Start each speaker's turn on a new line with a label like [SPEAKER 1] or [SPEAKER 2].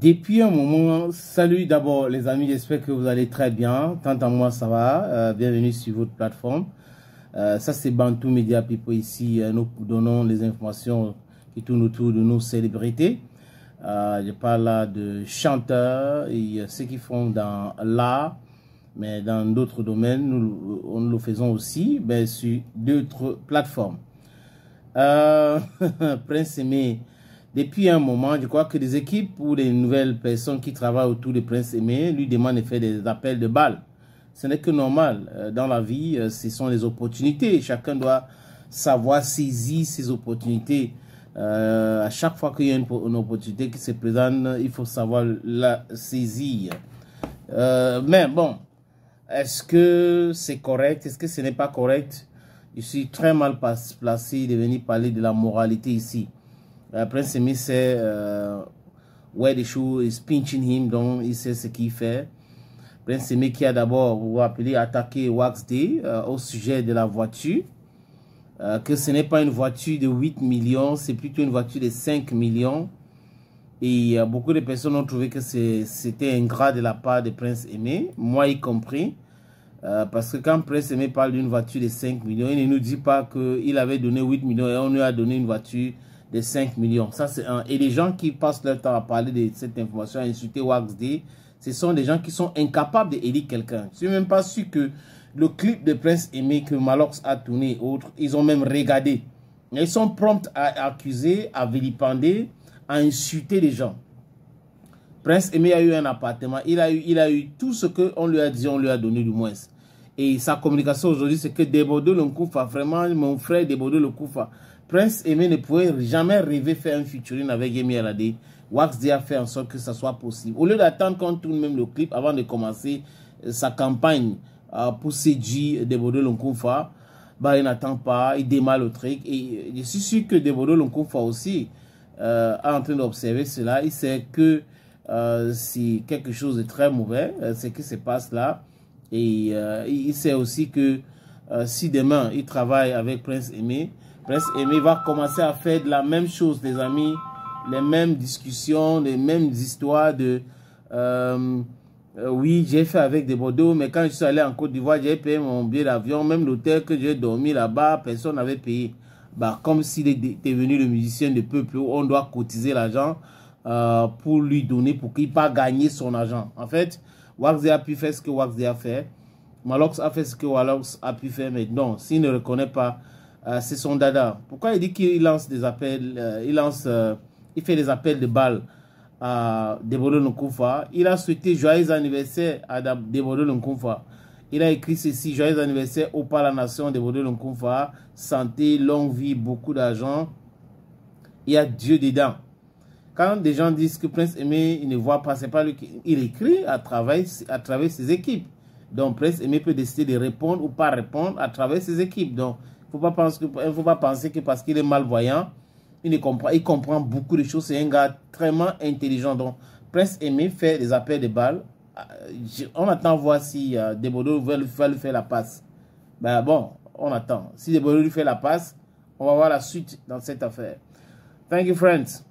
[SPEAKER 1] Depuis un moment, salut d'abord les amis, j'espère que vous allez très bien. Tant à moi ça va, bienvenue sur votre plateforme. Ça c'est Bantou Media People ici, nous donnons les informations qui tournent autour de nos célébrités. Je parle là de chanteurs et ceux qui font dans l'art, mais dans d'autres domaines, nous le faisons aussi sur d'autres plateformes. Prince Aimé. Depuis un moment, je crois que des équipes ou des nouvelles personnes qui travaillent autour de Prince Aimé lui demandent de faire des appels de balles. Ce n'est que normal. Dans la vie, ce sont les opportunités. Chacun doit savoir saisir ses opportunités. À chaque fois qu'il y a une opportunité qui se présente, il faut savoir la saisir. Mais bon, est-ce que c'est correct? Est-ce que ce n'est pas correct? Je suis très mal placé de venir parler de la moralité ici. Prince Aimé sait where the shoe is pinching him, donc il sait ce qu'il fait. Prince Aimé qui a d'abord, vous vous rappelez, attaqué Wax Day au sujet de la voiture. Que ce n'est pas une voiture de 8 millions, c'est plutôt une voiture de 5 millions. Et beaucoup de personnes ont trouvé que c'était ingrat de la part de Prince Aimé, moi y compris. Parce que quand Prince Aimé parle d'une voiture de 5 millions, il ne nous dit pas qu'il avait donné 8 millions et on lui a donné une voiture de 5 millions. Ça, c'est un. Et les gens qui passent leur temps à parler de cette information, à insulter Wax Day, ce sont des gens qui sont incapables d'élire quelqu'un. Je ne suis même pas sûr que le clip de Prince Aimé que Malox a tourné et autres, ils ont même regardé. Ils sont prompts à accuser, à vilipender, à insulter les gens. Prince Aimé a eu un appartement, il a eu tout ce qu'on lui a dit, on lui a donné du moins. Et sa communication aujourd'hui, c'est que Debodo Lonkoufa, vraiment mon frère Debodo Lonkoufa, Prince Aimé ne pouvait jamais rêver faire un featuring avec Yemi Alade. Wax Day a fait en sorte que ça soit possible. Au lieu d'attendre qu'on tourne même le clip avant de commencer sa campagne pour séduire Debodo Lonkoufa, il n'attend pas, il démarre le truc. Et je suis sûr que Debodo Lonkoufa aussi est en train d'observer cela. Il sait que c'est quelque chose de très mauvais, ce qui se passe là. Et il sait aussi que si demain il travaille avec Prince Aimé va commencer à faire de la même chose, les amis, les mêmes discussions, les mêmes histoires de oui, j'ai fait avec des Bordeaux, mais quand je suis allé en Côte d'Ivoire, j'ai payé mon billet d'avion, même l'hôtel que j'ai dormi là-bas, personne n'avait payé. Comme s'il était devenu le musicien de peuple, où on doit cotiser l'argent pour lui donner, pour qu'il pas gagner son argent. En fait, Wax Day a pu faire ce que Wax Day a fait. Malox a fait ce que Malox a pu faire, mais non, s'il ne reconnaît pas, c'est son dada. Pourquoi il dit qu'il lance des appels, il fait des appels de balles à Debodo Lonkoufa? Il a souhaité joyeux anniversaire à Debodo Lonkoufa. Il a écrit ceci: joyeux anniversaire au par la nation Debodo Lonkoufa, santé, longue vie, beaucoup d'argent. Il y a Dieu dedans. Quand des gens disent que Prince Aimé, il ne voit pas, c'est pas lui qui il écrit à travers ses équipes. Donc Prince Aimé peut décider de répondre ou pas répondre à travers ses équipes. Donc il ne faut pas penser que parce qu'il est malvoyant, il comprend beaucoup de choses. C'est un gars très intelligent. Donc Prince Aimé fait des appels de balles. On attend voir si Debodo va lui faire la passe. Bon, on attend. Si Debodo lui fait la passe, on va voir la suite dans cette affaire. Thank you, friends.